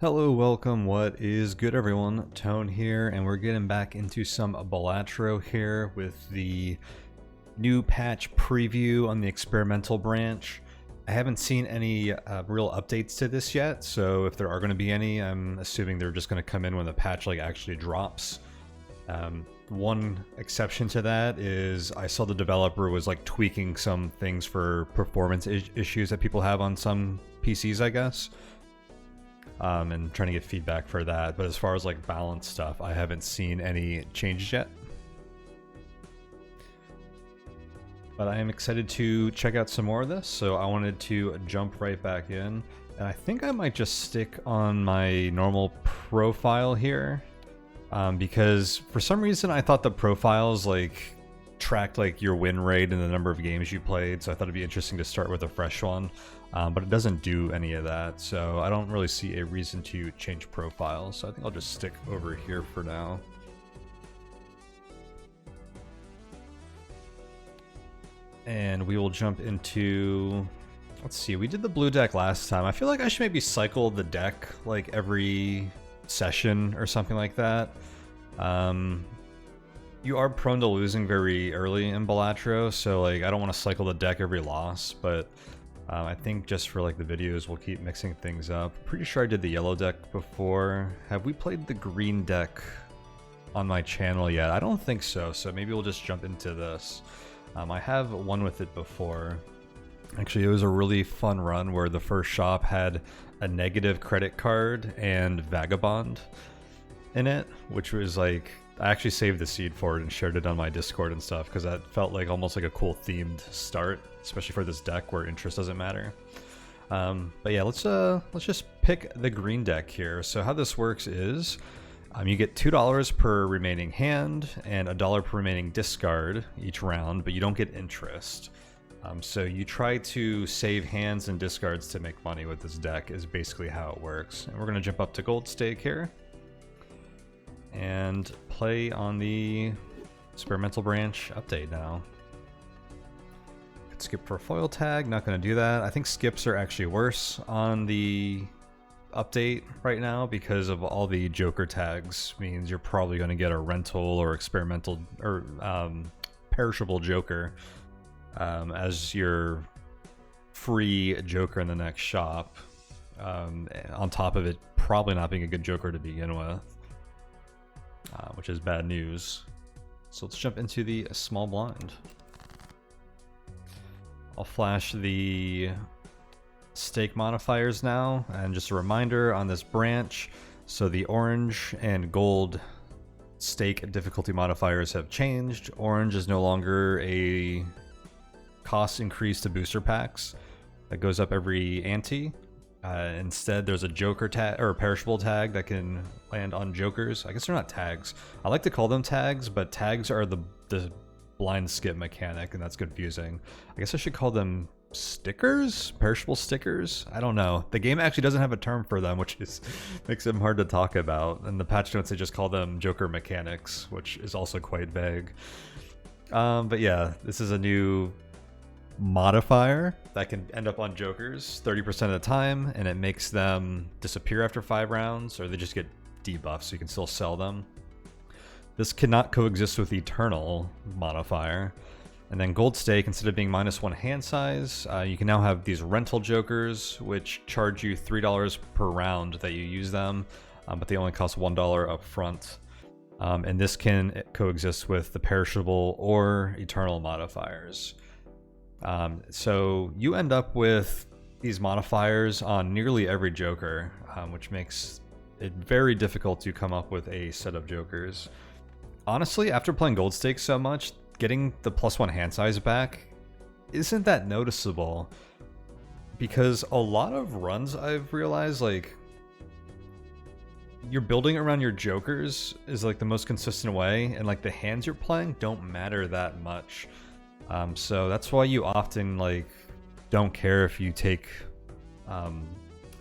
Hello, welcome, what is good everyone? Tone here, and we're getting back into some Balatro here with the new patch preview on the experimental branch. I haven't seen any real updates to this yet, so if there are going to be any, I'm assuming they're just going to come in when the patch actually drops. One exception to that is I saw the developer was tweaking some things for performance issues that people have on some PCs, I guess. And trying to get feedback for that. But as far as balance stuff, I haven't seen any changes yet. But I am excited to check out some more of this, so I wanted to jump right back in. And I think I might just stick on my normal profile here, because for some reason I thought the profiles tracked your win rate and the number of games you played, so I thought it'd be interesting to start with a fresh one. But it doesn't do any of that, so I don't really see a reason to change profiles, so I think I'll just stick over here for now. And we will jump into... Let's see, we did the blue deck last time. I feel like I should maybe cycle the deck every session or something like that. You are prone to losing very early in Balatro, so I don't want to cycle the deck every loss, but I think just for the videos we'll keep mixing things up. Pretty sure I did the yellow deck before. Have we played the green deck on my channel yet? I don't think so, so maybe we'll just jump into this. I have won with it before. Actually, it was a really fun run where the first shop had a negative credit card and Vagabond in it, which was I actually saved the seed for it and shared it on my Discord and stuff because that felt almost like a cool themed start, especially for this deck where interest doesn't matter. But yeah, let's just pick the green deck here. So how this works is you get $2 per remaining hand and $1 per remaining discard each round, but you don't get interest. So you try to save hands and discards to make money with this deck is basically how it works. And we're going to jump up to gold stake here and play on the experimental branch update now. Could skip for a foil tag, not going to do that. I think skips are actually worse on the update right now because of all the Joker tags. Means you're probably going to get a rental or experimental or perishable Joker as your free Joker in the next shop. On top of it probably not being a good Joker to begin with. Which is bad news. So let's jump into the small blind. I'll flash the stake modifiers now, and just a reminder on this branch, so the orange and gold stake difficulty modifiers have changed. Orange is no longer a cost increase to booster packs that goes up every ante. Instead, there's a Joker tag or a perishable tag that can land on Jokers. I guess they're not tags. I like to call them tags, but tags are the blind skip mechanic, and that's confusing. I guess I should call them stickers? Perishable stickers? I don't know. The game actually doesn't have a term for them, which makes them hard to talk about. And the patch notes, they just call them Joker mechanics, which is also quite vague. But yeah, this is a new modifier that can end up on Jokers 30% of the time, and it makes them disappear after 5 rounds, or they just get debuffed, so you can still sell them. This cannot coexist with Eternal modifier. And then Gold Stake, instead of being -1 hand size, you can now have these rental Jokers, which charge you $3 per round that you use them, but they only cost $1 up front. And this can coexist with the perishable or Eternal modifiers. So you end up with these modifiers on nearly every Joker, which makes it very difficult to come up with a set of Jokers. Honestly, after playing Gold Stake so much, getting the +1 hand size back isn't that noticeable, because a lot of runs I've realized, you're building around your Jokers is the most consistent way, and the hands you're playing don't matter that much. So that's why you often don't care if you take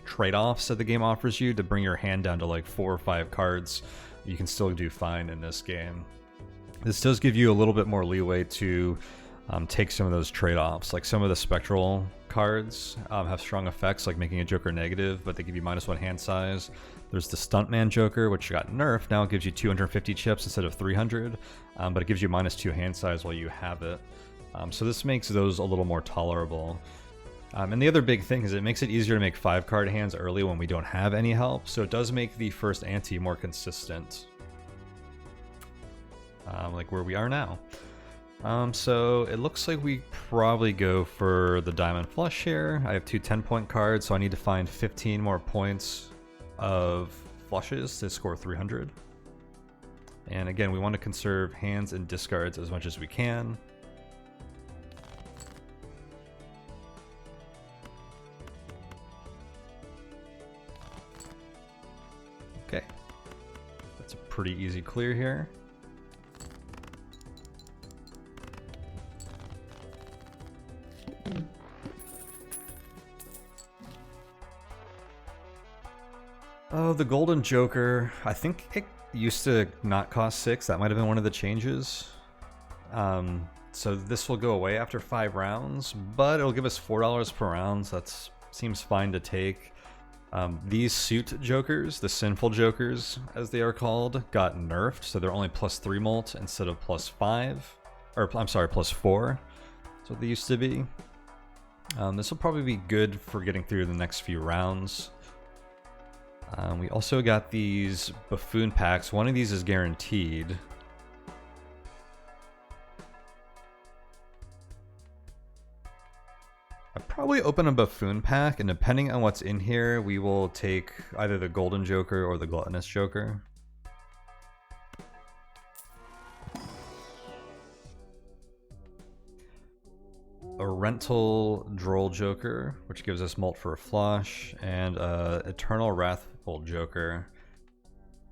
trade-offs that the game offers you to bring your hand down to 4 or 5 cards. You can still do fine in this game. This does give you a little bit more leeway to take some of those trade-offs. Some of the spectral cards have strong effects like making a Joker negative, but they give you -1 hand size. There's the Stuntman Joker, which got nerfed. Now it gives you 250 chips instead of 300, but it gives you -2 hand size while you have it. So this makes those a little more tolerable. And the other big thing is it makes it easier to make 5-card hands early when we don't have any help, so it does make the first ante more consistent. Like where we are now. So it looks like we probably go for the diamond flush here. I have 2 10-point cards, so I need to find 15 more points of flushes to score 300. And again, we want to conserve hands and discards as much as we can. Okay, that's a pretty easy clear here. Oh, the Golden Joker. I think it used to not cost 6. That might have been one of the changes. So this will go away after 5 rounds, but it'll give us $4 per round, so that seems fine to take. These suit jokers, the sinful jokers as they are called, got nerfed, so they're only +3 molt instead of +5. Or, I'm sorry, +4. That's what they used to be. This will probably be good for getting through the next few rounds. We also got these buffoon packs. One of these is guaranteed. I'd probably open a buffoon pack, and depending on what's in here, we will take either the Golden Joker or the Gluttonous Joker. A Rental Droll Joker, which gives us molt for a flush, and Eternal Wrathful Joker.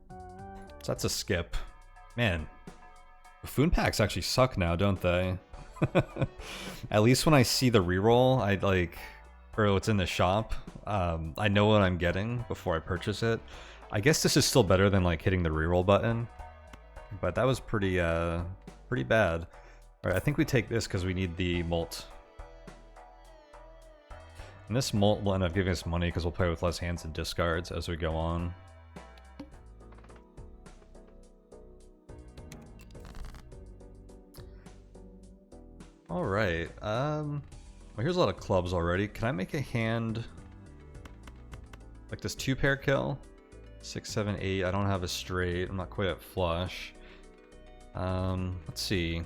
So that's a skip. Man, buffoon packs actually suck now, don't they? At least when I see the reroll, I like, or what's in the shop, I know what I'm getting before I purchase it. I guess this is still better than like hitting the reroll button, but that was pretty bad. All right, I think we take this because we need the molt. And this molt will end up giving us money because we'll play with less hands and discards as we go on. Alright, well, here's a lot of clubs already. Can I make a hand like this 2-pair kill? 6, 7, 8. I don't have a straight. I'm not quite at flush. Let's see.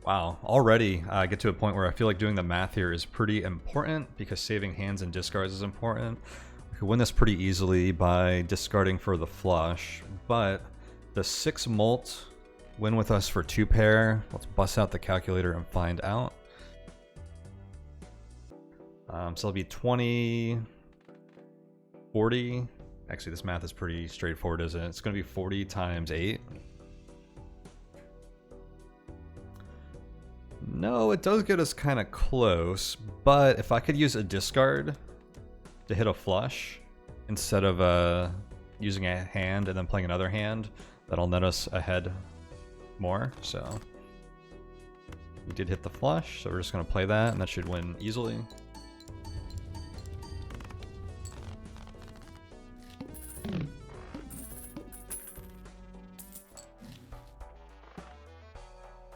Wow, already I get to a point where I feel like doing the math here is pretty important because saving hands and discards is important. We could win this pretty easily by discarding for the flush, but the 6 molt win with us for 2-pair. Let's bust out the calculator and find out. So it'll be 20, 40. Actually, this math is pretty straightforward, isn't it? It's going to be 40 times 8. No, it does get us kind of close, but if I could use a discard to hit a flush instead of using a hand and then playing another hand, that'll net us ahead more. So we did hit the flush, so we're just going to play that, and that should win easily.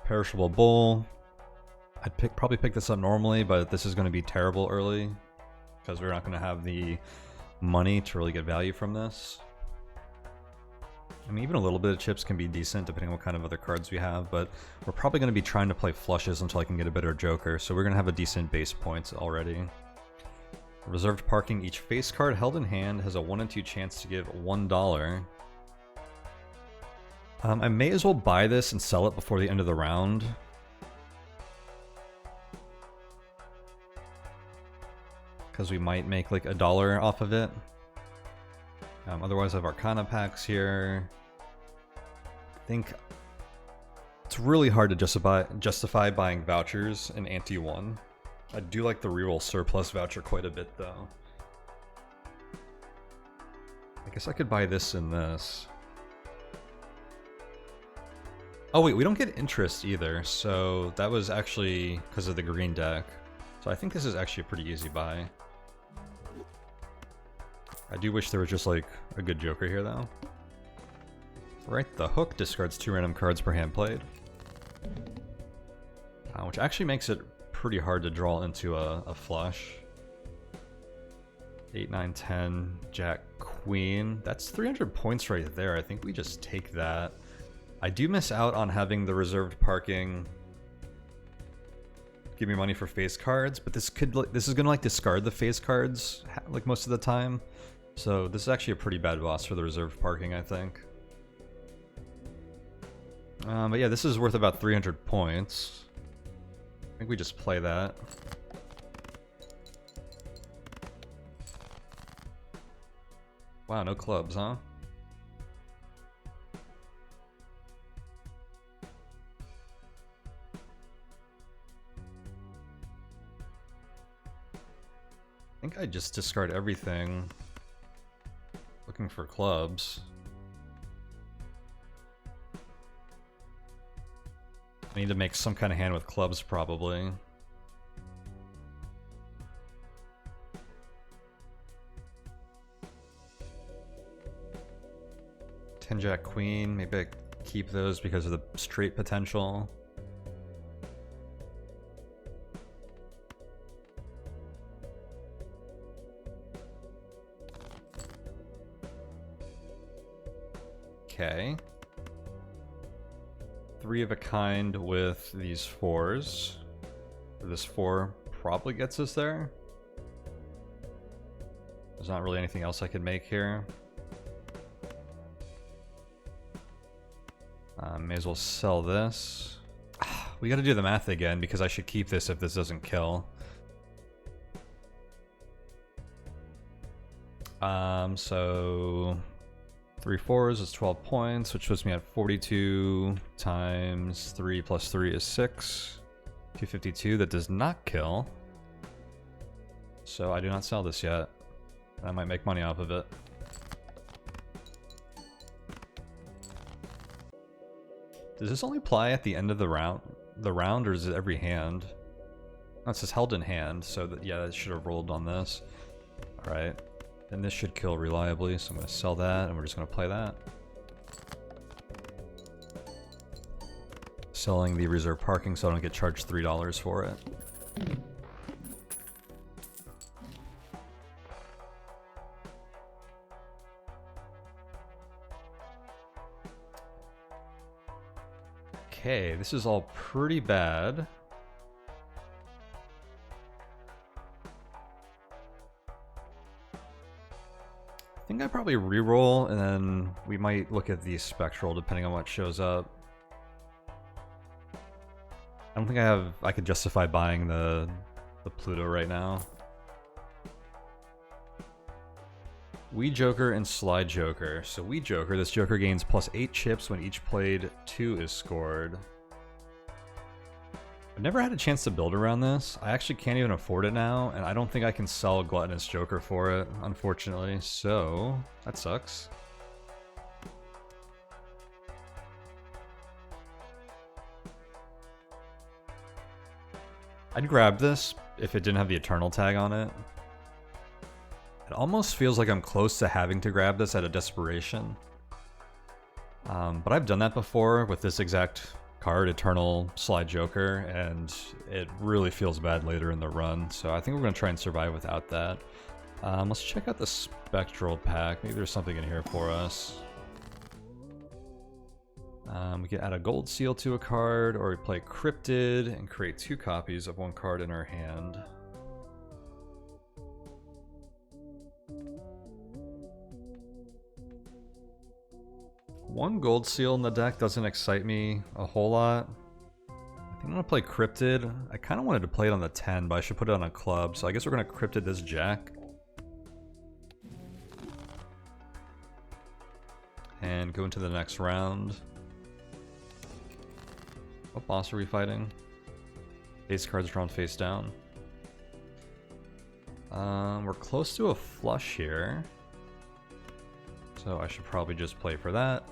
Perishable Bull. I'd probably pick this up normally, but this is going to be terrible early because we're not going to have the money to really get value from this. I mean, even a little bit of chips can be decent depending on what kind of other cards we have, but we're probably going to be trying to play flushes until I can get a better Joker, so we're going to have a decent base points already. Reserved parking. Each face card held in hand has a 1 in 2 chance to give $1. I may as well buy this and sell it before the end of the round. Because we might make like $1 off of it. Otherwise I have Arcana packs here. I think it's really hard to justify buying vouchers in Ante 1. I do like the reroll surplus voucher quite a bit though. I guess I could buy this and this. Oh wait, we don't get interest either, so that was actually because of the green deck. So So I think this is actually a pretty easy buy. I do wish there was just like a good joker here though. Right, the hook discards 2 random cards per hand played. Which actually makes it pretty hard to draw into a flush. 8, 9, 10, Jack, Queen. That's 300 points right there. I think we just take that. I do miss out on having the reserved parking give me money for face cards, but this is gonna like discard the face cards like most of the time. So this is actually a pretty bad boss for the reserved parking, I think. But yeah, this is worth about 300 points. I think we just play that. Wow, no clubs, huh? I think I just discard everything. Looking for clubs. I need to make some kind of hand with clubs, probably. Ten Jack Queen, maybe I keep those because of the straight potential. Okay. 3 of a kind with these 4s. This 4 probably gets us there. There's not really anything else I could make here. May as well sell this. We gotta do the math again because I should keep this if this doesn't kill. So 3 4s is 12 points, which puts me at 42 times 3 plus 3 is 6. 252, that does not kill. So I do not sell this yet. I might make money off of it. Does this only apply at the end of the round, or is it every hand? Oh, it says held in hand, so that, yeah, that should have rolled on this. Alright. And this should kill reliably, so I'm going to sell that, and we're just going to play that. Selling the reserve parking so I don't get charged $3 for it. Okay, this is all pretty bad. I think I probably reroll, and then we might look at the spectral depending on what shows up. I don't think I could justify buying the Pluto right now. We Joker and Slide Joker. So We Joker, this Joker gains plus 8 chips when each played 2 is scored. I've never had a chance to build around this. I actually can't even afford it now, and I don't think I can sell Gluttonous Joker for it, unfortunately, so that sucks. I'd grab this if it didn't have the Eternal tag on it. It almost feels like I'm close to having to grab this out of desperation. But I've done that before with this exact card, Eternal Slide Joker, and it really feels bad later in the run. So I think we're going to try and survive without that. Let's check out the Spectral pack. Maybe there's something in here for us. We can add a gold seal to a card, or we play Cryptid and create 2 copies of 1 card in our hand. One gold seal in the deck doesn't excite me a whole lot. I think I'm going to play Cryptid. I kind of wanted to play it on the 10, but I should put it on a club, so I guess we're going to Cryptid this Jack. And go into the next round. What boss are we fighting? Ace cards drawn face down. We're close to a flush here. So I should probably just play for that.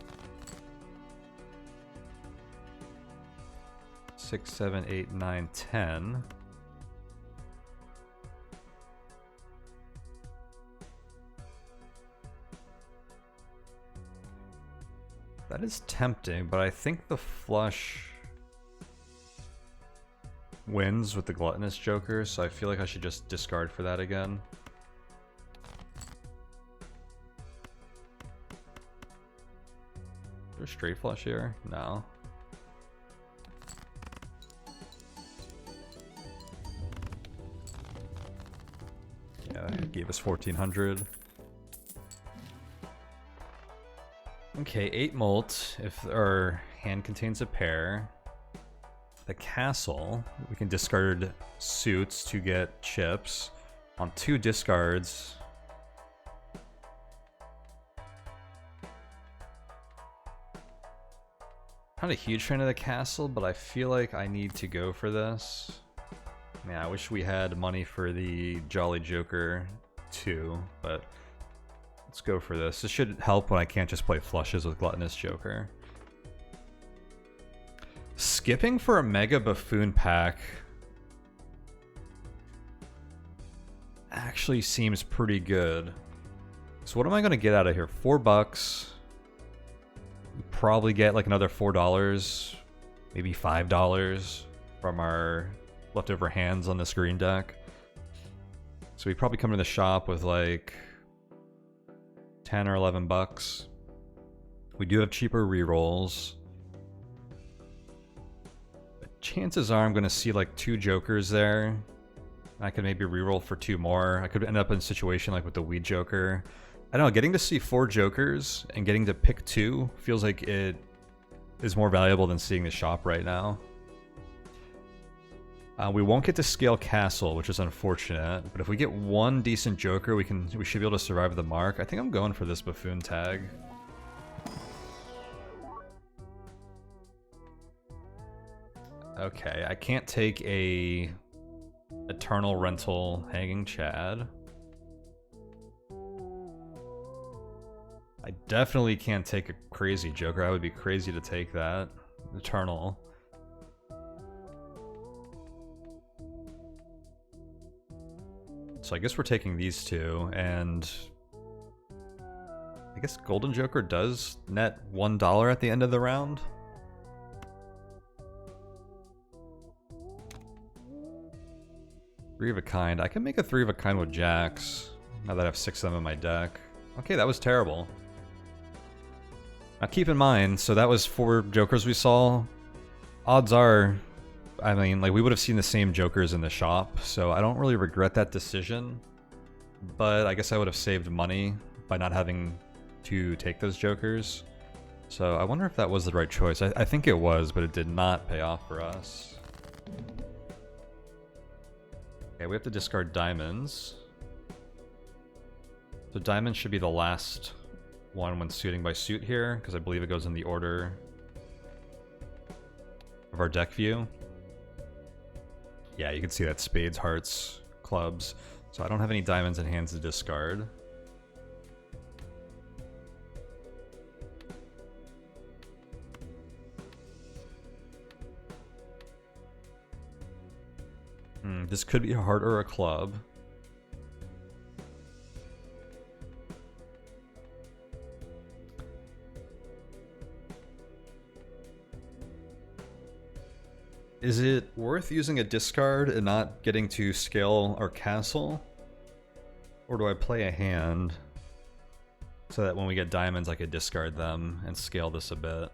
6, 7, 8, 9, 10. That is tempting, but I think the flush wins with the gluttonous joker, so I feel like I should just discard for that again. Is there a straight flush here? No. Yeah, it gave us 1400. Okay, 8 molt if our hand contains a pair. The castle, we can discard suits to get chips. On 2 discards. Not a huge fan of the castle, but I feel like I need to go for this. Man, I wish we had money for the Jolly Joker too, but let's go for this. This should help when I can't just play flushes with Gluttonous Joker. Skipping for a Mega Buffoon pack actually seems pretty good. So what am I going to get out of here? $4. Probably get like another $4, maybe $5 from our leftover hands on this green deck. So we probably come to the shop with like 10 or 11 bucks. We do have cheaper rerolls. But chances are I'm going to see like 2 jokers there. I could maybe reroll for 2 more. I could end up in a situation like with the Weed Joker. I don't know, getting to see 4 jokers and getting to pick 2 feels like it is more valuable than seeing the shop right now. We won't get to scale castle, which is unfortunate, but if we get 1 decent joker, we should be able to survive the mark. I think I'm going for this buffoon tag. Okay, I can't take a Eternal Rental Hanging Chad. I definitely can't take a crazy joker. I would be crazy to take that. Eternal. So I guess we're taking these 2, and I guess Golden Joker does net $1 at the end of the round. Three of a kind. I can make a 3 of a kind with jacks, now that I have 6 of them in my deck. Okay, that was terrible. Now keep in mind, so that was 4 jokers we saw. Odds are, I mean, like we would have seen the same jokers in the shop, so I don't really regret that decision. But I guess I would have saved money by not having to take those jokers. So I wonder if that was the right choice. I think it was, but it did not pay off for us. Okay, we have to discard diamonds. So diamonds should be the last one when suiting by suit here, because I believe it goes in the order of our deck view. Yeah, you can see that spades, hearts, clubs. So I don't have any diamonds in hands to discard. This could be a heart or a club. Is it worth using a discard and not getting to scale our castle? Or do I play a hand so that when we get diamonds I could discard them and scale this a bit?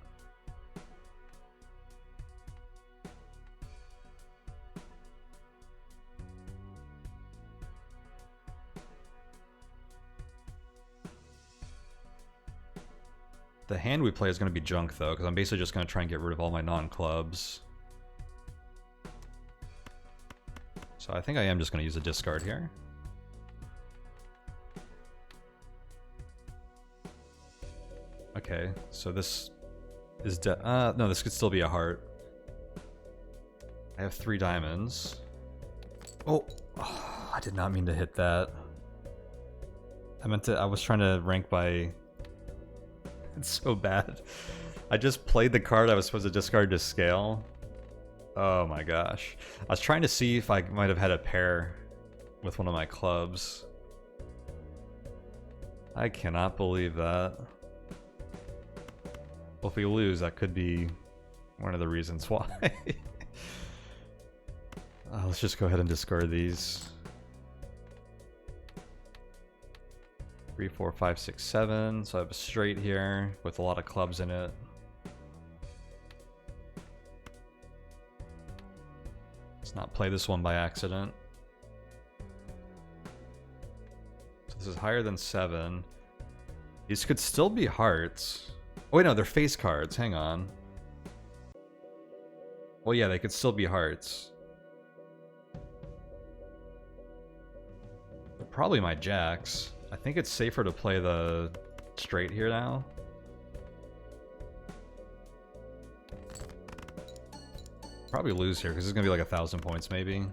The hand we play is going to be junk though, because I'm basically just going to try and get rid of all my non-clubs. So I think I am just going to use a discard here. Okay, so this is no, this could still be a heart. I have 3 diamonds. Oh, I did not mean to hit that. I was trying to rank by... It's so bad. I just played the card I was supposed to discard to scale. Oh my gosh. I was trying to see if I might have had a pair with one of my clubs. I cannot believe that. Well, if we lose, that could be one of the reasons why. Let's just go ahead and discard these. 3, 4, 5, 6, 7. So I have a straight here with a lot of clubs in it. Let's not play this one by accident. So this is higher than 7. These could still be hearts. Oh wait, no, they're face cards. Hang on. Well, yeah, they could still be hearts. They're probably my jacks. I think it's safer to play the straight here now. Probably lose here because it's gonna be like 1,000 points maybe.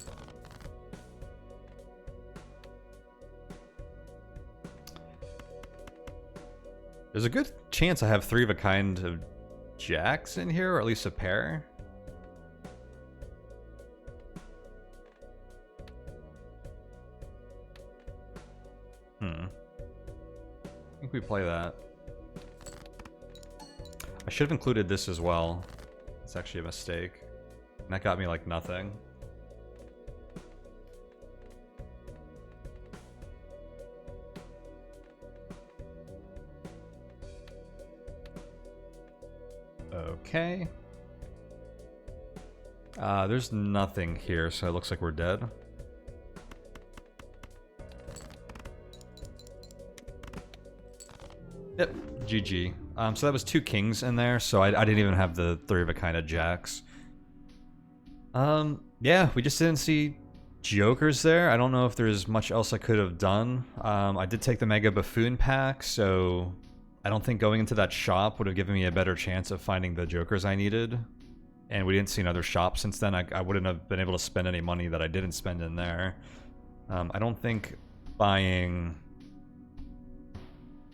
There's a good chance I have 3 of a kind of jacks in here, or at least a pair. I think we play that. I should have included this as well. It's actually a mistake. And that got me like nothing. Okay. There's nothing here, so it looks like we're dead. Yep, GG. So that was 2 kings in there, so I didn't even have the 3 of a kind of jacks. Yeah, we just didn't see jokers there. I don't know if there's much else I could have done. I did take the Mega Buffoon pack, so I don't think going into that shop would have given me a better chance of finding the jokers I needed. And we didn't see another shop since then. I wouldn't have been able to spend any money that I didn't spend in there. I don't think buying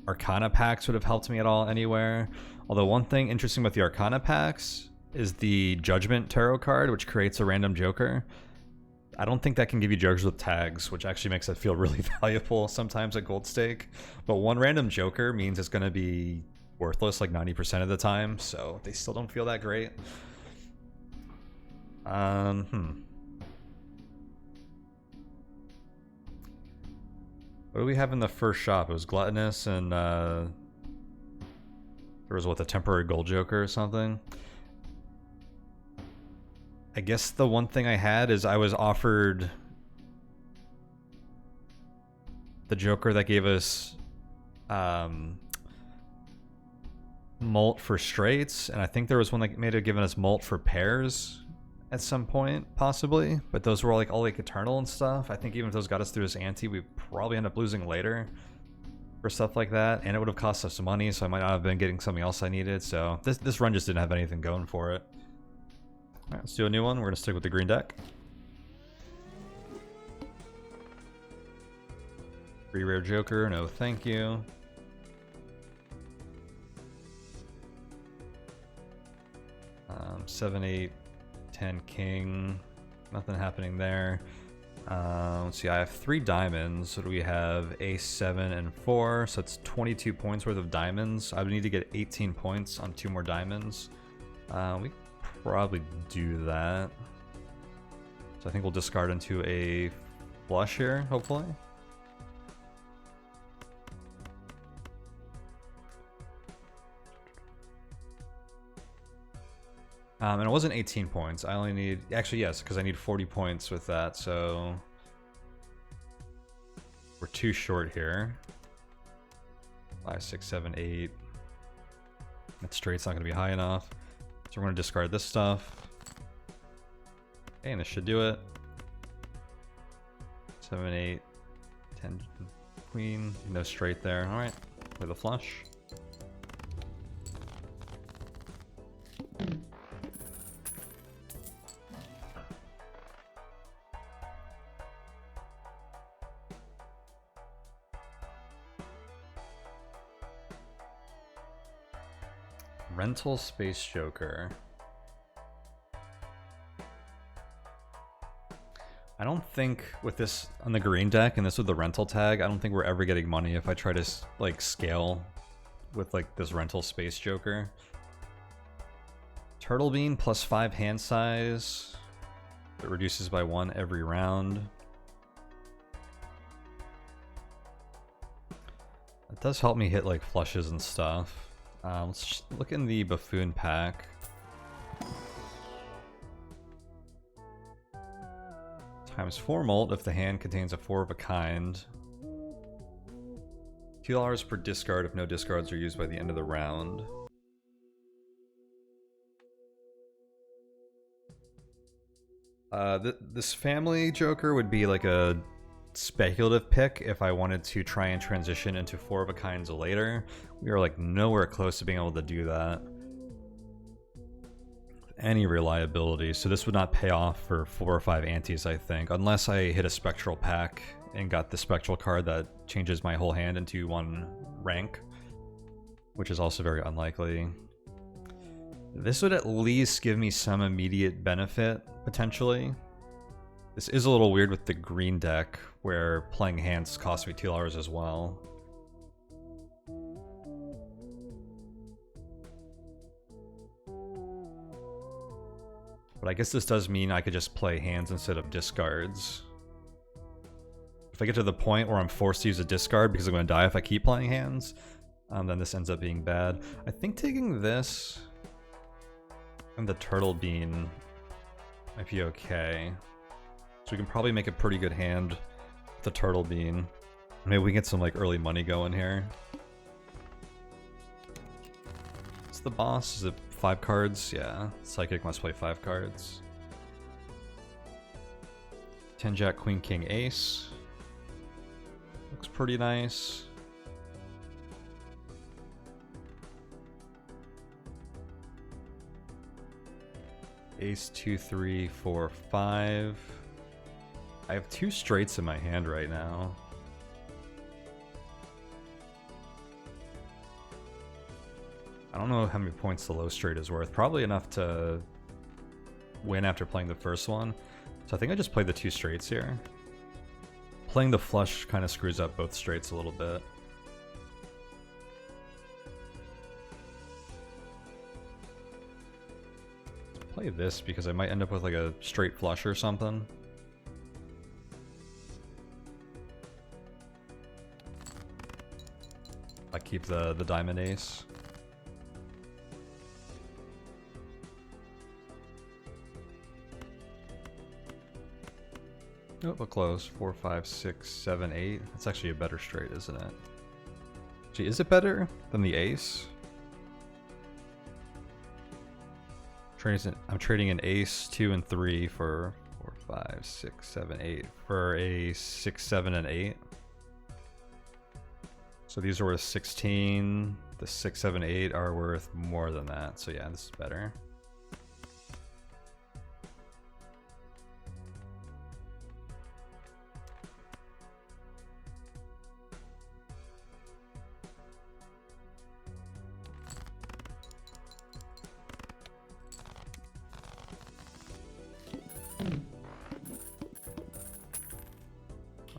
Arcana packs would have helped me at all anywhere. Although one thing interesting about the Arcana packs is the Judgment Tarot card, which creates a random joker. I don't think that can give you jokers with tags, which actually makes it feel really valuable sometimes at Gold Stake. But one random joker means it's going to be worthless like 90% of the time, so they still don't feel that great. What do we have in the first shop? It was Gluttonous and there was what, the temporary gold joker or something? I guess the one thing I had is I was offered the joker that gave us molt for straights, and I think there was one that may have given us molt for pairs at some point, possibly, but those were like all like eternal and stuff. I think even if those got us through this ante, we probably end up losing later for stuff like that, and it would have cost us some money, so I might not have been getting something else I needed. So this run just didn't have anything going for it. Alright, let's do a new one. We're gonna stick with the green deck. Free rare joker, no thank you. Seven, 8, 10 king, nothing happening there. Let's see, I have 3 diamonds. What do we have? Ace, 7, and 4, so it's 22 points worth of diamonds. I would need to get 18 points on 2 more diamonds. We probably do that. So I think we'll discard into a flush here, hopefully. And it wasn't 18 points. I only need... Actually, yes, because I need 40 points with that, so... We're too short here. 5, 6, 7, 8. That straight's not going to be high enough. So we're going to discard this stuff. Okay, and this should do it. 7, 8, 10, queen. No straight there. Alright, play the flush. Rental Space Joker. I don't think with this on the green deck and this with the rental tag, I don't think we're ever getting money if I try to like scale with like this Rental Space Joker. Turtle Bean plus 5 hand size. It reduces by 1 every round. It does help me hit like flushes and stuff. Let's look in the Buffoon pack. Times 4 molt if the hand contains a 4 of a kind. $2 per discard if no discards are used by the end of the round. This family Joker would be like a speculative pick if I wanted to try and transition into 4 of a kinds later. We are like nowhere close to being able to do that. Any reliability, so this would not pay off for 4 or 5 antes, I think, unless I hit a spectral pack and got the spectral card that changes my whole hand into 1 rank, which is also very unlikely. This would at least give me some immediate benefit, potentially. This is a little weird with the green deck, where playing hands costs me $2 as well. But I guess this does mean I could just play hands instead of discards. If I get to the point where I'm forced to use a discard because I'm going to die if I keep playing hands, then this ends up being bad. I think taking this and the Turtle Bean might be okay. So we can probably make a pretty good hand with the Turtle Bean. Maybe we can get some like early money going here. What's the boss? Is it 5 cards? Yeah. Psychic must play 5 cards. 10 Jack, Queen, King, Ace. Looks pretty nice. Ace 2, 3, 4, 5. I have 2 straights in my hand right now. I don't know how many points the low straight is worth. Probably enough to win after playing the first one. So I think I just play the 2 straights here. Playing the flush kind of screws up both straights a little bit. Play this because I might end up with like a straight flush or something. I keep the diamond ace. Oh, we're close. 4, 5, 6, 7, 8. That's actually a better straight, isn't it? Gee, is it better than the ace? I'm trading an ace 2 and 3 for 4, 5, 6, 7, 8 for a 6, 7, and 8. So these are worth 16. The 6, 7, 8 are worth more than that. So yeah, this is better.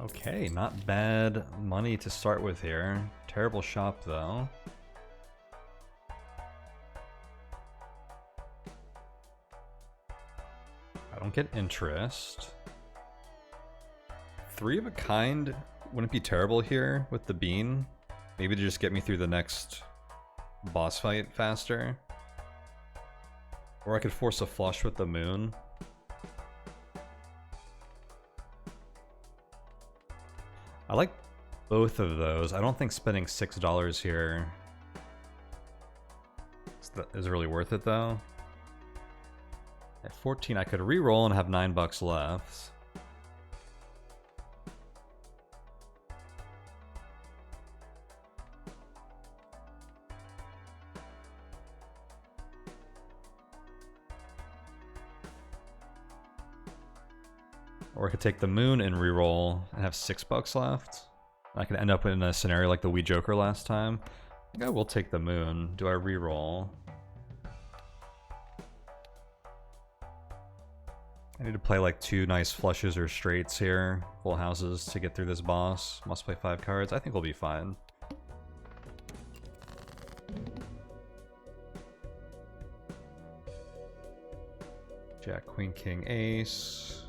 Okay, not bad money to start with here. Terrible shop though. I don't get interest. 3 of a kind wouldn't be terrible here with the bean. Maybe to just get me through the next boss fight faster. Or I could force a flush with the moon. I like both of those. I don't think spending $6 here is really worth it though. At 14 I could re-roll and have $9 left. Or I could take the moon and re-roll and have $6 left. I could end up in a scenario like the Wee Joker last time. I think I will take the moon. Do I re-roll? I need to play like 2 nice flushes or straights here. Full houses to get through this boss. Must play 5 cards. I think we'll be fine. Jack, queen, king, ace.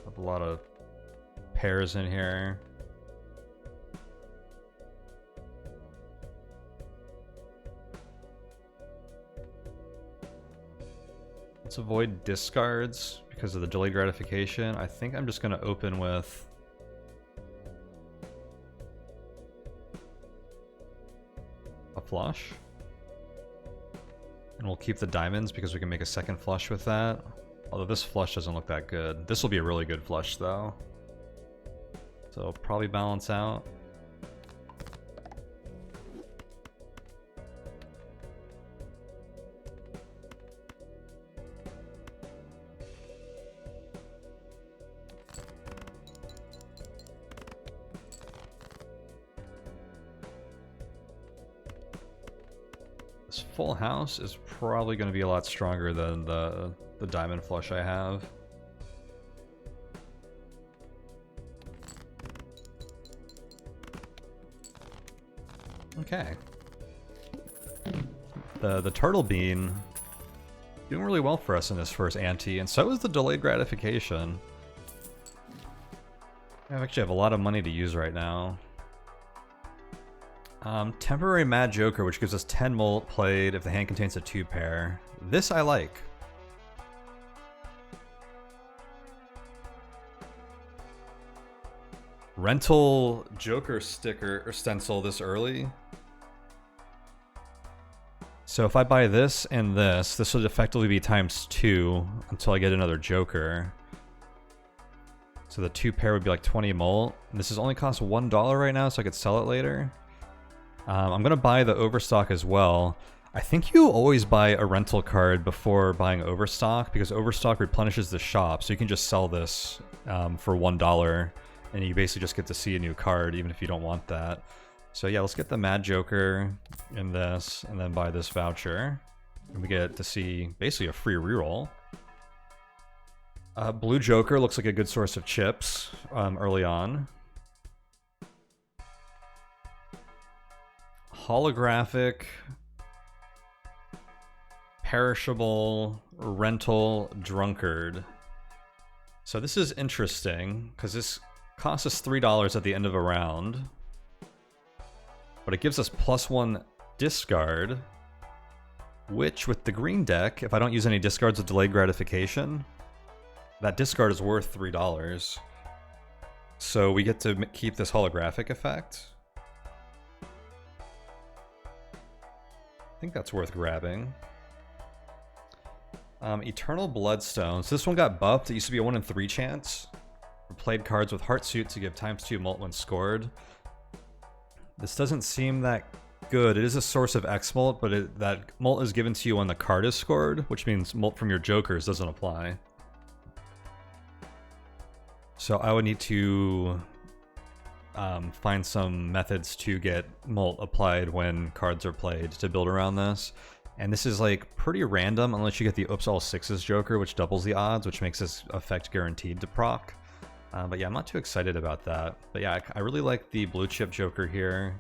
Have a lot of pairs in here. Let's avoid discards because of the delayed gratification. I think I'm just going to open with a flush. And we'll keep the diamonds because we can make a second flush with that. Although this flush doesn't look that good. This will be a really good flush though. So probably balance out. This full house is probably going to be a lot stronger than the diamond flush I have. Okay. The turtle bean doing really well for us in this first ante, and so is the delayed gratification. I actually have a lot of money to use right now. Temporary Mad Joker, which gives us 10 molt played if the hand contains a 2 pair. This I like. Rental Joker sticker or stencil this early. So if I buy this and this would effectively be ×2 until I get another Joker. So the 2 pair would be like 20 molt. And this is only cost $1 right now, so I could sell it later. I'm going to buy the Overstock as well. I think you always buy a rental card before buying Overstock because Overstock replenishes the shop, so you can just sell this for $1 and you basically just get to see a new card even if you don't want that. So yeah, let's get the Mad Joker in this and then buy this voucher. And we get to see basically a free reroll. Blue Joker looks like a good source of chips early on. Holographic, perishable, rental, drunkard. So this is interesting because this costs us $3 at the end of a round, but it gives us +1 discard, which with the green deck, if I don't use any discards with delayed gratification, that discard is worth $3. So we get to keep this holographic effect. I think that's worth grabbing. Eternal Bloodstone. So this one got buffed. It used to be a 1 in 3 chance. Played cards with Heart Suit to give ×2 molt when scored. This doesn't seem that good. It is a source of X molt, but that molt is given to you when the card is scored, which means molt from your jokers doesn't apply. So I would need to find some methods to get molt applied when cards are played to build around this. And this is like pretty random unless you get the Oops All Sixes Joker, which doubles the odds, which makes this effect guaranteed to proc. But yeah, I'm not too excited about that. But yeah, I really like the blue chip Joker here.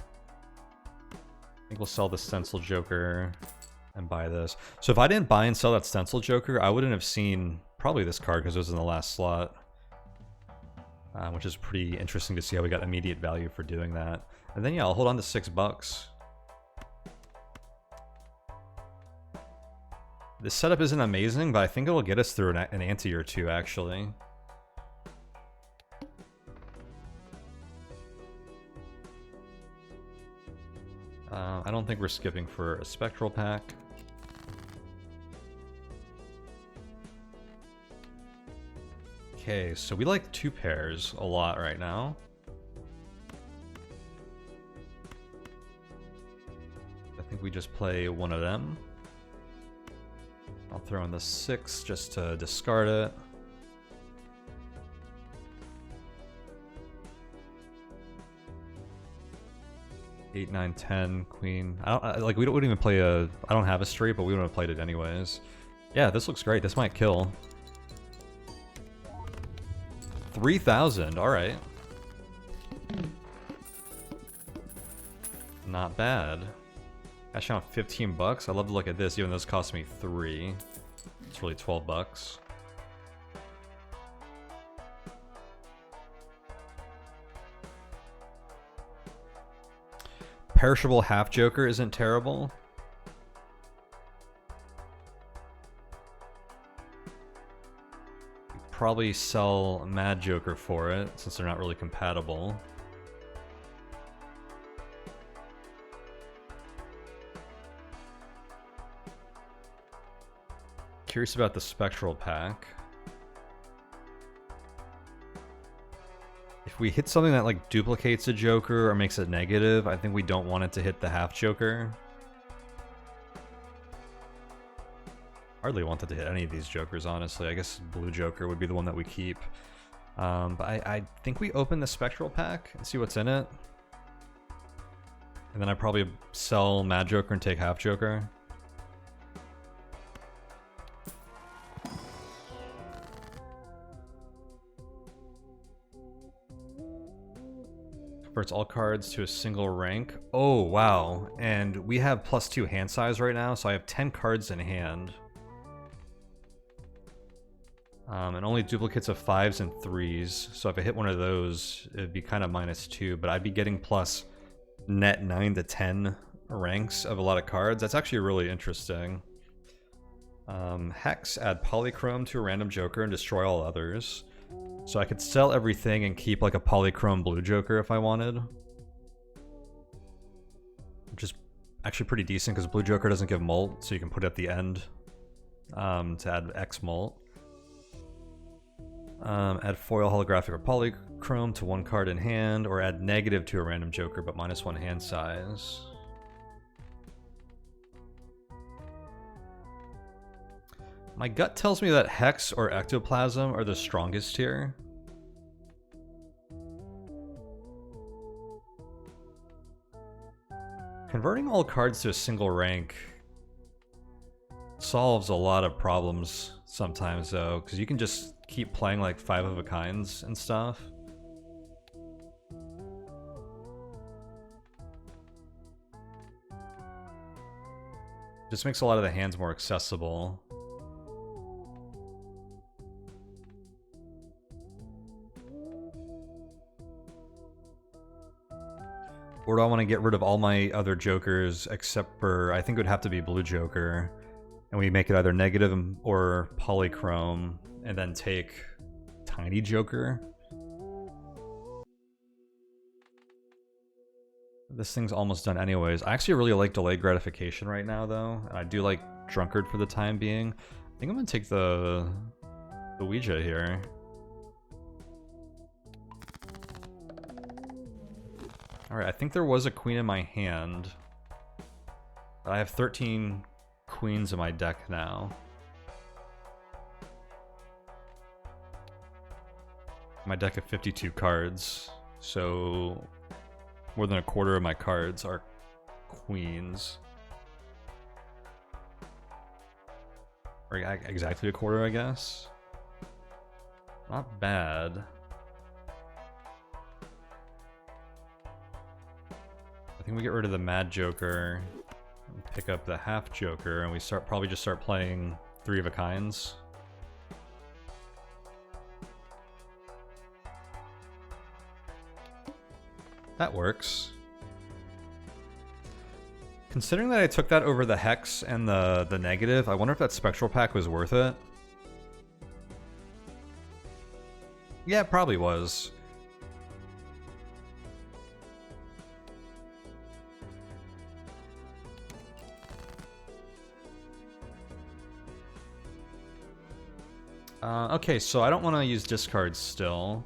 I think we'll sell the stencil Joker and buy this. So if I didn't buy and sell that stencil Joker, I wouldn't have seen probably this card because it was in the last slot. Which is pretty interesting to see how we got immediate value for doing that. And then yeah, I'll hold on to $6. This setup isn't amazing, but I think it'll get us through an ante or two, actually. I don't think we're skipping for a Spectral pack. Okay, so we like 2 pairs a lot right now. I think we just play one of them. I'll throw in the 6 just to discard it. Eight, 9, 10, queen. We wouldn't even play a. I don't have a straight, but we would have played it anyways. Yeah, this looks great. This might kill. 3,000. All right. Not bad. Cash out $15. I'd love to look at this, even though this cost me 3. It's really 12 bucks. Perishable half Joker isn't terrible. Probably sell Mad Joker for it, since they're not really compatible. Curious about the Spectral pack. If we hit something that like duplicates a Joker or makes it negative, I think we don't want it to hit the half Joker. Hardly want it to hit any of these Jokers, honestly. I guess Blue Joker would be the one that we keep. But I think we open the Spectral pack and see what's in it. And then I probably sell Mad Joker and take half Joker. Converts all cards to a single rank. Oh, wow. And we have +2 hand size right now, so I have 10 cards in hand. And only duplicates of 5s and 3s. So if I hit one of those, it'd be kind of -2, but I'd be getting plus net 9 to 10 ranks of a lot of cards. That's actually really interesting. Hex, add Polychrome to a random Joker and destroy all others. So I could sell everything and keep like a Polychrome Blue Joker if I wanted. Which is actually pretty decent because Blue Joker doesn't give Molt, so you can put it at the end to add X Molt. Add foil, holographic, or polychrome to one card in hand, or add negative to a random Joker but -1 hand size. My gut tells me that Hex or Ectoplasm are the strongest here. Converting all cards to a single rank solves a lot of problems sometimes, though, because you can just keep playing like 5 of a kinds and stuff. Just makes a lot of the hands more accessible. Or do I want to get rid of all my other Jokers except for, I think it would have to be Blue Joker. And we make it either negative or Polychrome, and then take Tiny Joker. This thing's almost done anyways. I actually really like Delayed Gratification right now, though. And I do like Drunkard for the time being. I think I'm going to take the Ouija here. Alright, I think there was a queen in my hand. But I have 13 queens in my deck now. My deck of 52 cards, so more than a quarter of my cards are queens. Or exactly a quarter, I guess. Not bad. I think we get rid of the Mad Joker and pick up the half Joker, and we probably just start playing 3 of a kinds. That works. Considering that I took that over the Hex and the negative, I wonder if that Spectral pack was worth it. Yeah, it probably was. Okay, so I don't want to use discards still.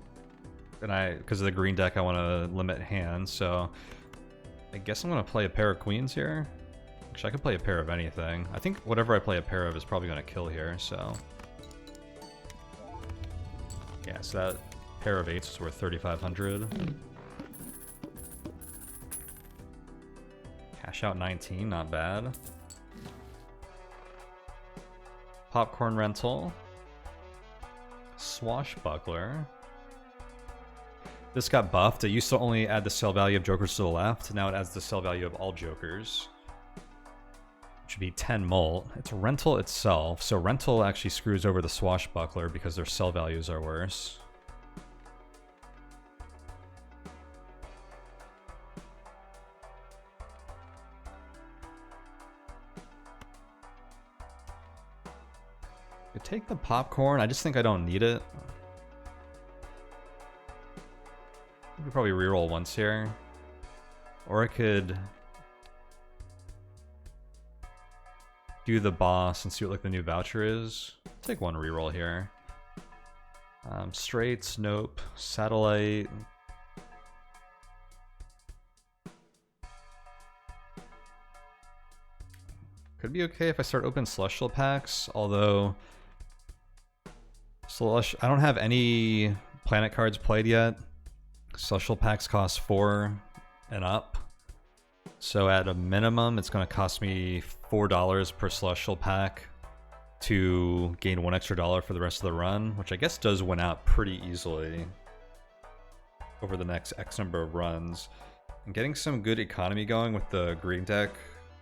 And because of the green deck, I want to limit hands, so I guess I'm going to play a pair of queens here. Actually, I could play a pair of anything. I think whatever I play a pair of is probably going to kill here, so... Yeah, so that pair of 8s is worth 3,500. Cash out 19, not bad. Popcorn Rental. Swashbuckler. This got buffed. It used to only add the sell value of Jokers to the left. Now it adds the sell value of all Jokers. which would be 10 mult. It's rental itself, so rental actually screws over the swashbuckler because their sell values are worse. I could take the popcorn, I just think I don't need it. I could probably reroll once here. Or I could do the boss and see what like the new voucher is. Take one reroll here. Straights, nope. Satellite. Could be okay if I start open celestial packs, although I don't have any planet cards played yet. Celestial packs cost 4 and up. So at a minimum, it's going to cost me $4 per celestial pack to gain $1 extra for the rest of the run, which I guess does win out pretty easily over the next X number of runs. And getting some good economy going with the green deck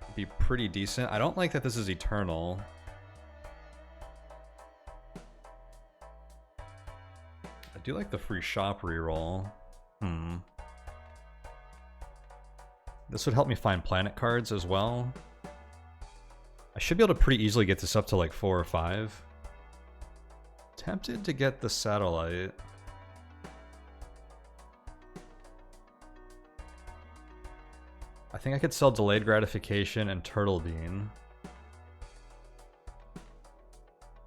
would be pretty decent. I don't like that this is eternal. I do like the free shop reroll. This would help me find planet cards as well. I should be able to pretty easily get this up to like 4 or 5. Tempted to get the satellite. I think I could sell delayed gratification and turtle bean.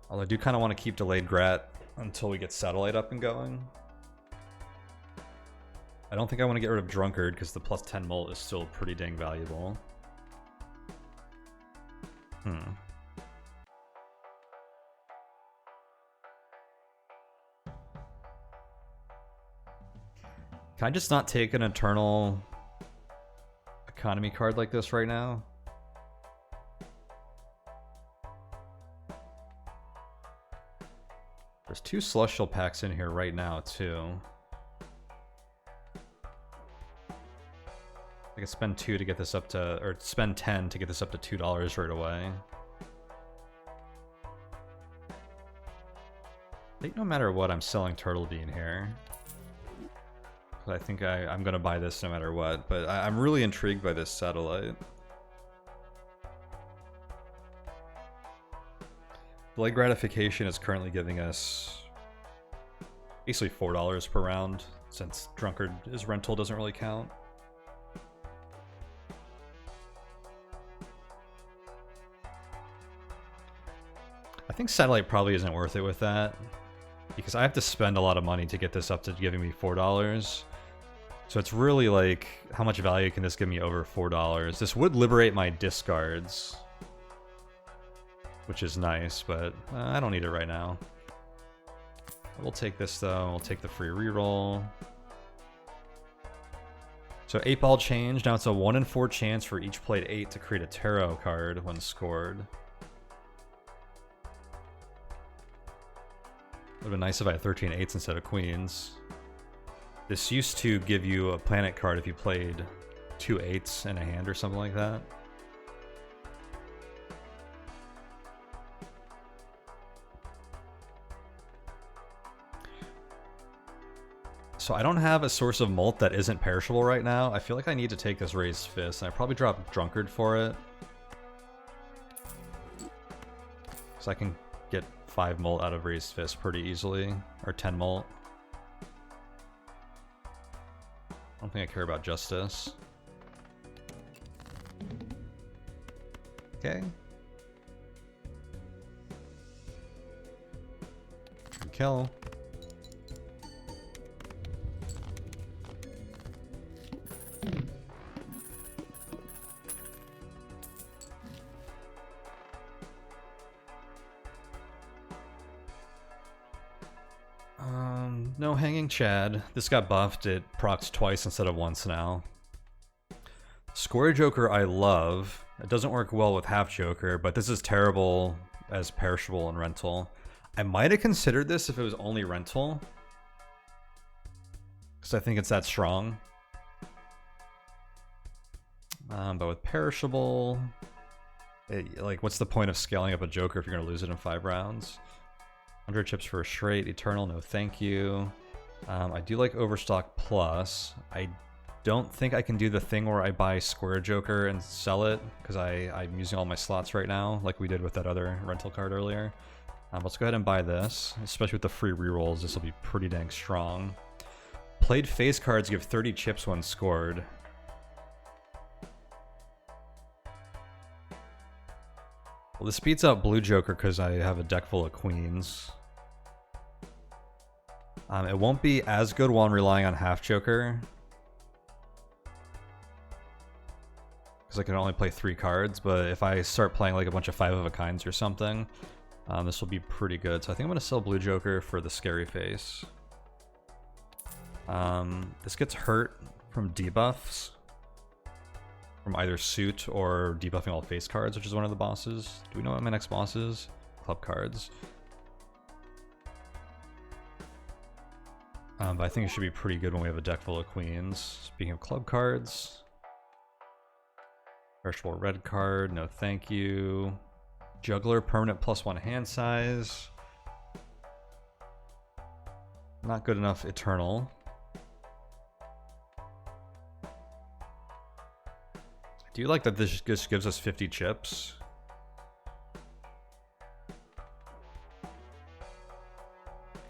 Although I do kind of want to keep delayed grat until we get satellite up and going. I don't think I want to get rid of drunkard because the plus 10 mult is still pretty dang valuable. Can I just not take an eternal economy card like this right now? There's 2 celestial packs in here right now too. I could spend 2 to get this up to, or spend 10 to get this up to $2 right away. I think no matter what, I'm selling turtle bean here. I think I'm gonna buy this no matter what, but I'm really intrigued by this satellite. Delayed gratification is currently giving us basically $4 per round, since drunkard is rental doesn't really count. I think satellite probably isn't worth it with that, because I have to spend a lot of money to get this up to giving me $4. So it's really like, how much value can this give me over $4? This would liberate my discards, which is nice, but I don't need it right now. We'll take this though, we'll take the free reroll. So 8-ball change, now it's a 1 in 4 chance for each played 8 to create a tarot card when scored. Would have been nice if I had 13 8s instead of queens. This used to give you a planet card if you played 2 8s in a hand or something like that. So I don't have a source of mult that isn't perishable right now. I feel like I need to take this raised fist, and I probably drop drunkard for it. So I can get 5 mult out of raised fist pretty easily, or 10 mult. I don't think I care about justice. Okay. Kill. No hanging Chad. This got buffed. It procs twice instead of once now. Square Joker I love. It doesn't work well with half Joker, but this is terrible as perishable and rental. I might have considered this if it was only rental, because I think it's that strong. But with perishable, like, what's the point of scaling up a Joker if you're gonna lose it in 5 rounds? 100 chips for a straight, Eternal, no thank you. I do like Overstock Plus. I don't think I can do the thing where I buy Square Joker and sell it, because I'm using all my slots right now, like we did with that other rental card earlier. Let's go ahead and buy this, especially with the free rerolls. This will be pretty dang strong. Played face cards give 30 chips when scored. Well, this beats out Blue Joker because I have a deck full of queens. It won't be as good while I'm relying on half Joker, because I can only play 3 cards, but if I start playing like a bunch of 5 of a kinds or something, this will be pretty good. So I think I'm going to sell Blue Joker for the scary face. This gets hurt from debuffs, from either suit or debuffing all face cards, which is one of the bosses. Do we know what my next boss is? Club cards. But I think it should be pretty good when we have a deck full of queens. Speaking of club cards, perishable red card, no thank you. Juggler, permanent +1 hand size. Not good enough. Eternal. Do you like that this just gives us 50 chips?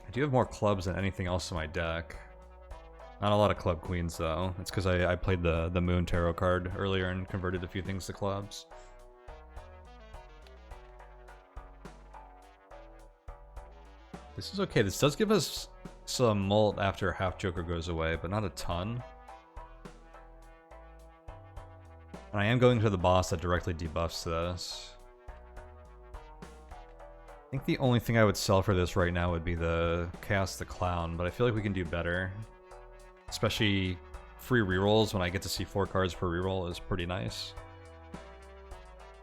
I do have more clubs than anything else in my deck. Not a lot of club queens though. It's because I played the Moon Tarot card earlier and converted a few things to clubs. This is okay. This does give us some mult after half Joker goes away, but not a ton. And I am going to the boss that directly debuffs this. I think the only thing I would sell for this right now would be the Chaos the Clown, but I feel like we can do better. Especially free rerolls when I get to see 4 cards per reroll is pretty nice.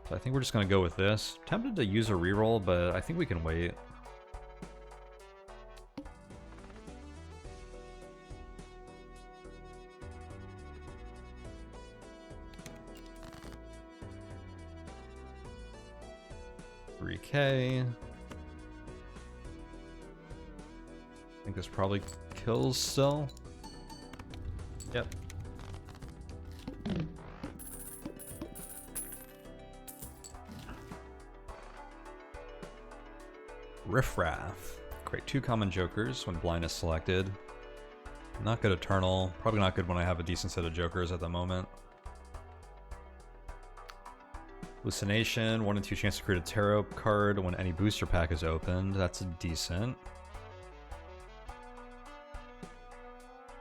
So I think we're just going to go with this. Tempted to use a reroll, but I think we can wait. $3K. I think this probably kills still. Yep. Riffraff. Create 2 common jokers when blind is selected. Not good Eternal. Probably not good when I have a decent set of jokers at the moment. Hallucination, 1 in 2 chance to create a tarot card when any booster pack is opened. That's decent.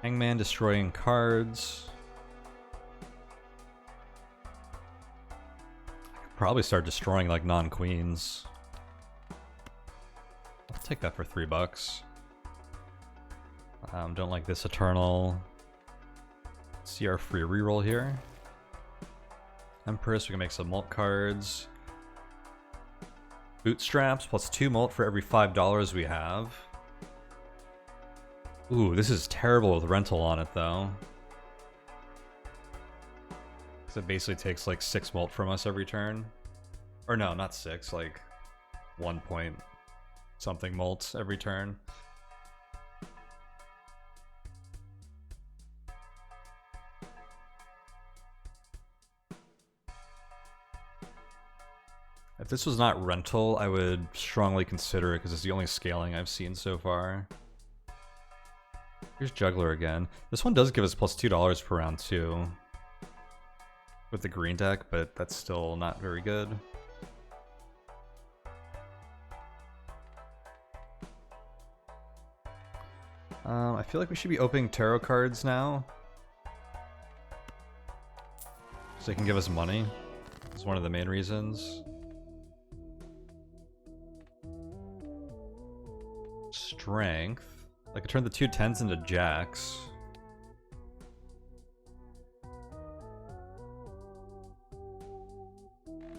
Hangman, destroying cards. I could probably start destroying like non-queens. I'll take that for $3. Don't like this Eternal. See our free reroll here. Empress, we can make some mult cards. Bootstraps, +2 mult for every $5 we have. Ooh, this is terrible with rental on it though. Because it basically takes like 6 mult from us every turn. Or no, not 6, like 1 point something mult every turn. If this was not rental, I would strongly consider it because it's the only scaling I've seen so far. Here's Juggler again. This one does give us +2 per round too. With the green deck, but that's still not very good. I feel like we should be opening tarot cards now. So they can give us money. That's one of the main reasons. Strength. I could turn the 2 10s into jacks.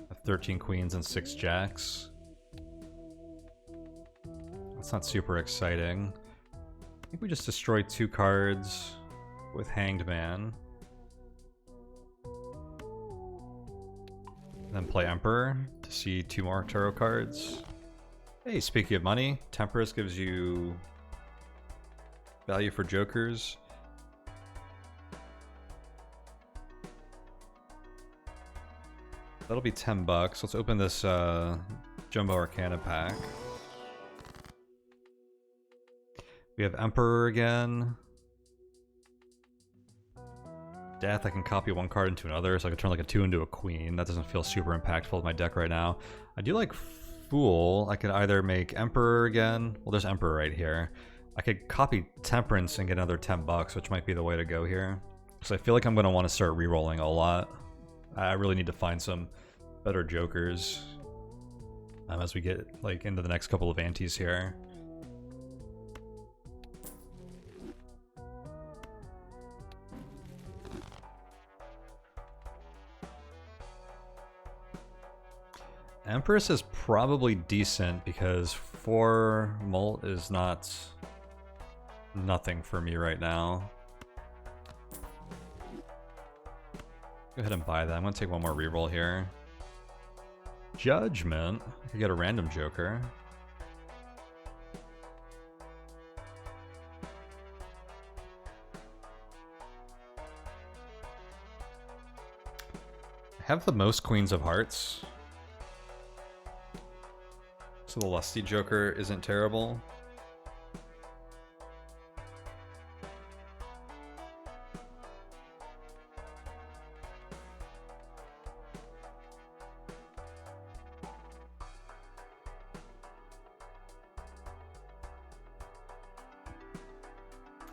Have 13 queens and 6 jacks. That's not super exciting. I think we just destroy 2 cards with Hanged Man. Then play Emperor to see 2 more tarot cards. Hey, speaking of money, Temperance gives you value for jokers. That'll be $10. Let's open this Jumbo Arcana pack. We have Emperor again. Death, I can copy 1 card into another, so I can turn like a 2 into a queen. That doesn't feel super impactful with my deck right now. I do like Fool. I could either make Emperor again. Well, there's Emperor right here. I could copy Temperance and get another $10, which might be the way to go here. Because I feel like I'm going to want to start re-rolling a lot. I really need to find some better jokers as we get like into the next couple of antes here. Empress is probably decent because 4 Molt is nothing for me right now. Go ahead and buy that. I'm going to take 1 more reroll here. Judgment. I could get a random joker. I have the most Queens of Hearts. So the Lusty Joker isn't terrible.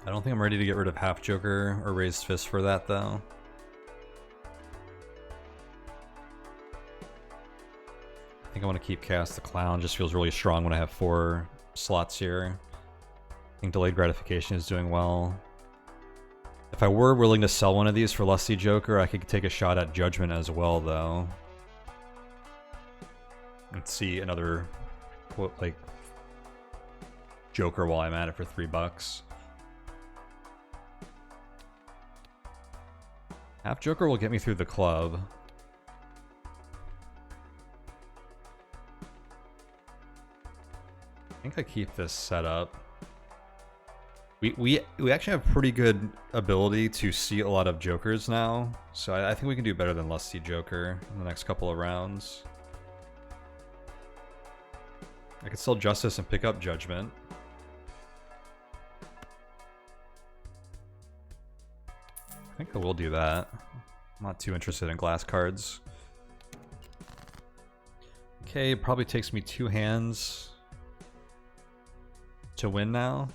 I don't think I'm ready to get rid of Half Joker or Raised Fist for that, though. I think I want to keep Cast the Clown. Just feels really strong when I have 4 slots here. I think Delayed Gratification is doing well. If I were willing to sell one of these for Lusty Joker, I could take a shot at Judgment as well, though. And see another, like, Joker while I'm at it for $3. Half Joker will get me through the club. I think I keep this set up. We actually have pretty good ability to see a lot of jokers now, so I think we can do better than Lusty Joker in the next couple of rounds. I could sell Justice and pick up Judgment. I think I will do that. I'm not too interested in glass cards. Okay, it probably takes me 2 hands to win now.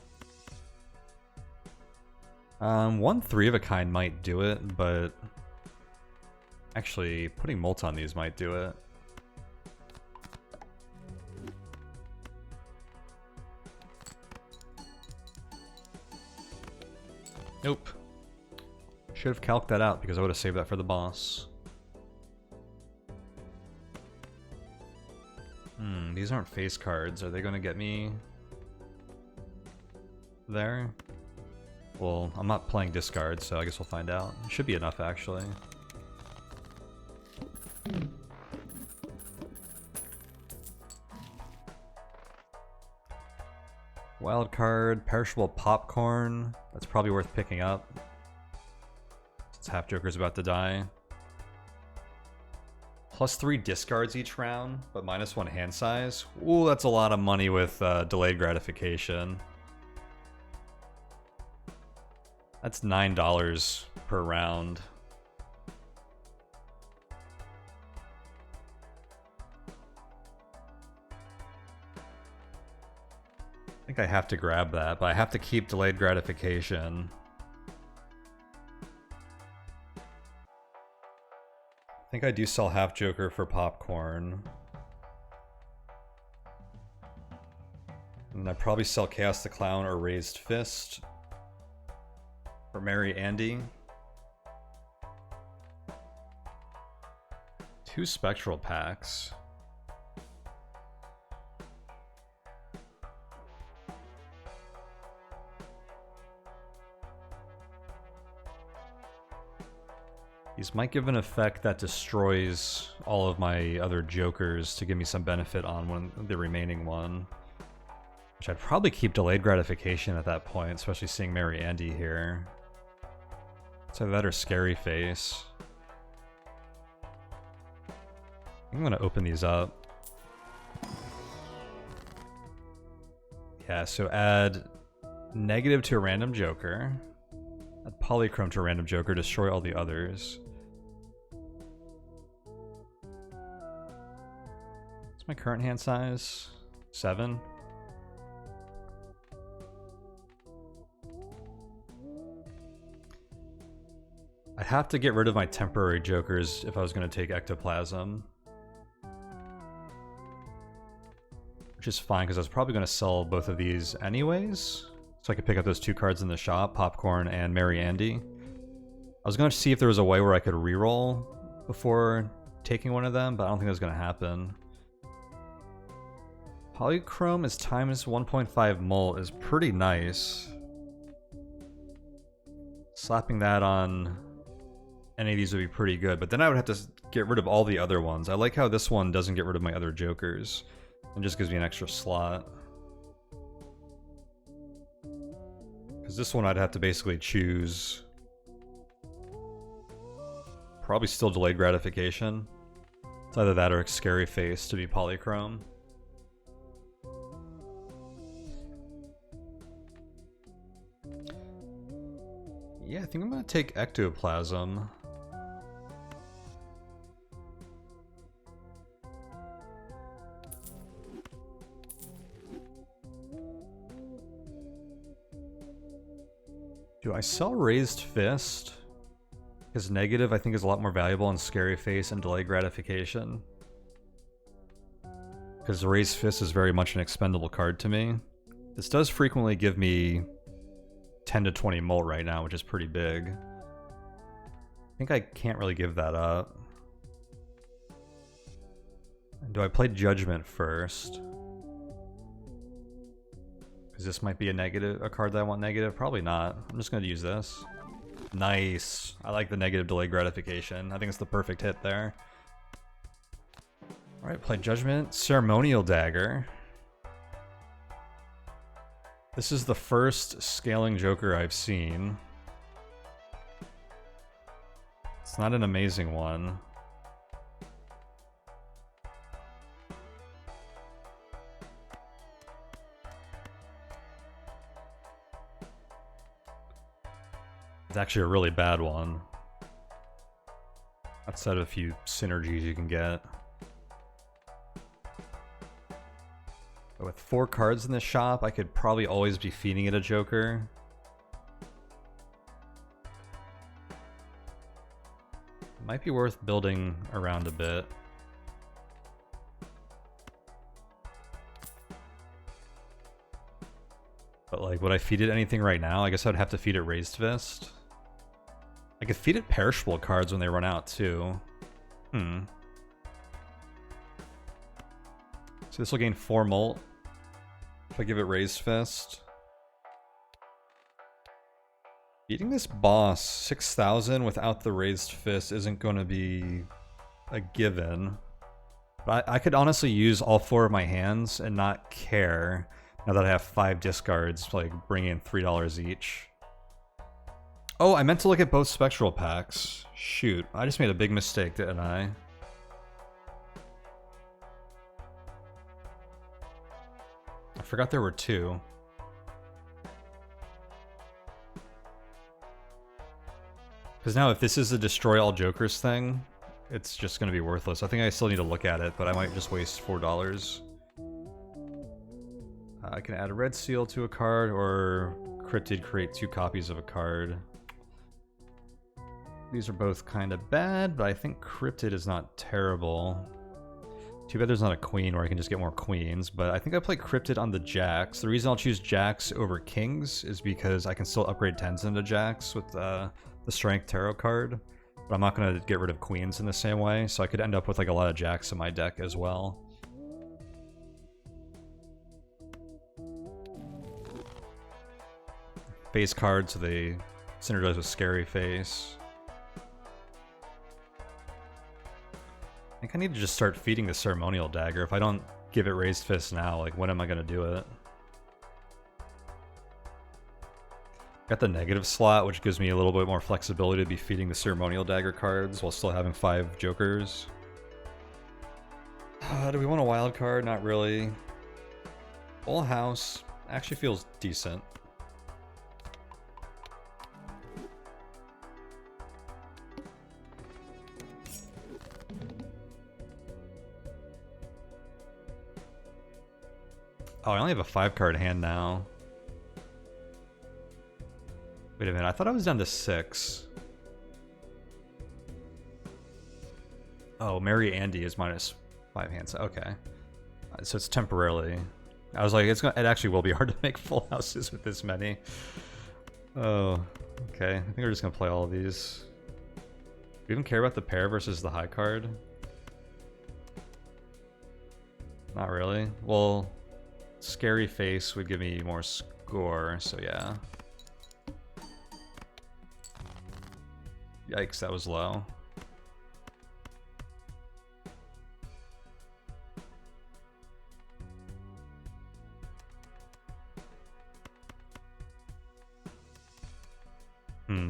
1 3 of a kind might do it, but actually putting Molt on these might do it. Nope. Should have calced that out because I would have saved that for the boss. These aren't face cards. Are they going to get me there? Well, I'm not playing discard, so I guess we'll find out. It should be enough, actually. Wild card, perishable popcorn. That's probably worth picking up. Since Half Joker's about to die. +3 discards each round, but -1 hand size. Ooh, that's a lot of money with delayed gratification. That's $9 per round. I think I have to grab that, but I have to keep delayed gratification. I think I do sell Half Joker for popcorn. And I probably sell Chaos the Clown or Raised Fist for Mary Andy. 2 spectral packs. These might give an effect that destroys all of my other jokers to give me some benefit on the remaining one. Which I'd probably keep delayed gratification at that point, especially seeing Mary Andy here. So that or Scary Face. I'm going to open these up. Yeah, so add negative to a random joker. Add polychrome to a random joker, destroy all the others. What's my current hand size? 7? I'd have to get rid of my temporary jokers if I was going to take Ectoplasm. Which is fine, because I was probably going to sell both of these anyways. So I could pick up those 2 cards in the shop, Popcorn and Mary Andy. I was going to see if there was a way where I could reroll before taking one of them, but I don't think that's going to happen. Polychrome is times 1.5 mult is pretty nice. Slapping that on any of these would be pretty good, but then I would have to get rid of all the other ones. I like how this one doesn't get rid of my other jokers. And just gives me an extra slot. Because this one I'd have to basically choose. Probably still delayed gratification. It's either that or a Scary Face to be polychrome. Yeah, I think I'm going to take Ectoplasm. Do I sell Raised Fist? Because negative I think is a lot more valuable in Scary Face and Delayed Gratification. Because Raised Fist is very much an expendable card to me. This does frequently give me 10 to 20 mult right now, which is pretty big. I think I can't really give that up. Do I play Judgment first? Because this might be a card that I want negative. Probably not. I'm just going to use this. Nice. I like the negative delayed gratification. I think it's the perfect hit there. Alright, play Judgment. Ceremonial Dagger. This is the first scaling joker I've seen. It's not an amazing one. It's actually a really bad one. Outside of a few synergies you can get. But with 4 cards in this shop, I could probably always be feeding it a joker. Might be worth building around a bit. But like, would I feed it anything right now? I guess I'd have to feed it Raised Fist. I could feed it perishable cards when they run out too. So this will gain 4 mult if I give it Raised Fist. Beating this boss 6,000 without the Raised Fist isn't going to be a given. But I could honestly use all 4 of my hands and not care now that I have 5 discards, like bring in $3 each. Oh, I meant to look at both spectral packs. Shoot, I just made a big mistake, didn't I? I forgot there were 2. Because now if this is a destroy all jokers thing, it's just going to be worthless. I think I still need to look at it, but I might just waste $4. I can add a red seal to a card, or Cryptid create 2 copies of a card. These are both kind of bad, but I think Cryptid is not terrible. Too bad there's not a queen where I can just get more queens, but I think I play Cryptid on the jacks. The reason I'll choose jacks over kings is because I can still upgrade 10s into jacks with the strength tarot card, but I'm not going to get rid of queens in the same way, so I could end up with like a lot of jacks in my deck as well. Face card, so they synergize with Scary Face. think I need to just start feeding the ceremonial dagger. If I don't give it raised fist now, like when am I gonna do it? Got the negative slot, which gives me a little bit more flexibility to be feeding the ceremonial dagger cards while still having 5 jokers. Do we want a wild card? Not really. Full house actually feels decent. Oh, I only have a 5-card hand now. Wait a minute, I thought I was down to 6. Oh, Mary Andy is minus 5 hands. Okay. So it's temporarily. I was like, it actually will be hard to make full houses with this many. Oh, okay. I think we're just gonna play all of these. Do we even care about the pair versus the high card? Not really. Well, scary face would give me more score, so yeah. Yikes, that was low.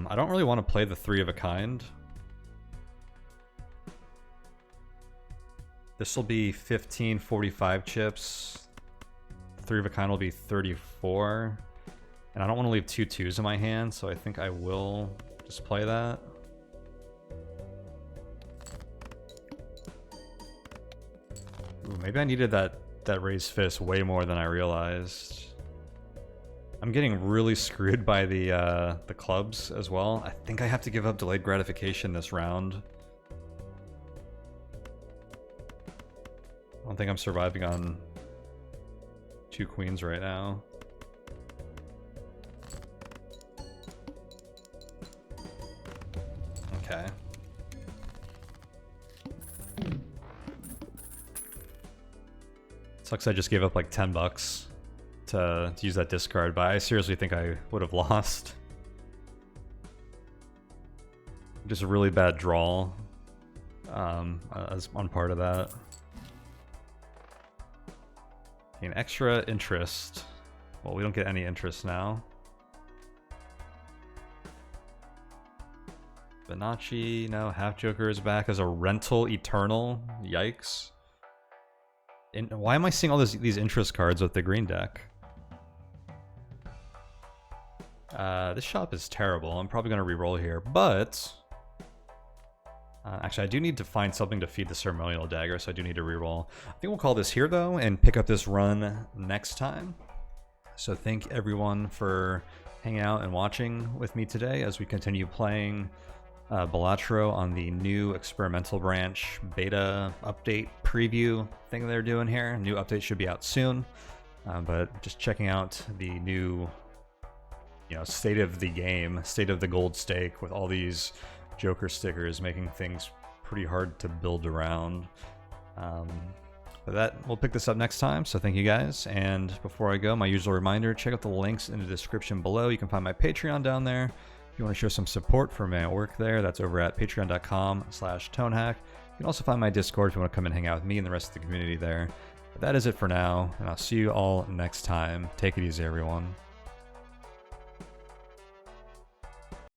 I don't really want to play the 3 of a kind. This will be 15 45 chips. 3 of a kind will be 34. And I don't want to leave 2 2s in my hand, so I think I will just play that. Ooh, maybe I needed that raised fist way more than I realized. I'm getting really screwed by the clubs as well. I think I have to give up delayed gratification this round. I don't think I'm surviving on 2 queens right now. Okay. Sucks I just gave up like 10 bucks to use that discard, but I seriously think I would have lost. Just a really bad draw as on part of that. Gain extra interest. Well, we don't get any interest now. Bonacci, no. Half Joker is back as a rental eternal. Yikes. And why am I seeing all these interest cards with the green deck? This shop is terrible. I'm probably going to re-roll here, but... actually, I do need to find something to feed the ceremonial dagger, so I do need to re-roll. I think we'll call this here, though, and pick up this run next time. So thank everyone for hanging out and watching with me today as we continue playing Balatro on the new experimental branch beta update preview thing they're doing here. New update should be out soon, but just checking out the new, state of the game, state of the gold stake with all these Joker stickers, making things pretty hard to build around. But we'll pick this up next time, so thank you guys. And before I go, my usual reminder, check out the links in the description below. You can find my Patreon down there. If you want to show some support for my work there, that's over at patreon.com/tonehack. You can also find my Discord if you want to come and hang out with me and the rest of the community there. But that is it for now, and I'll see you all next time. Take it easy, everyone.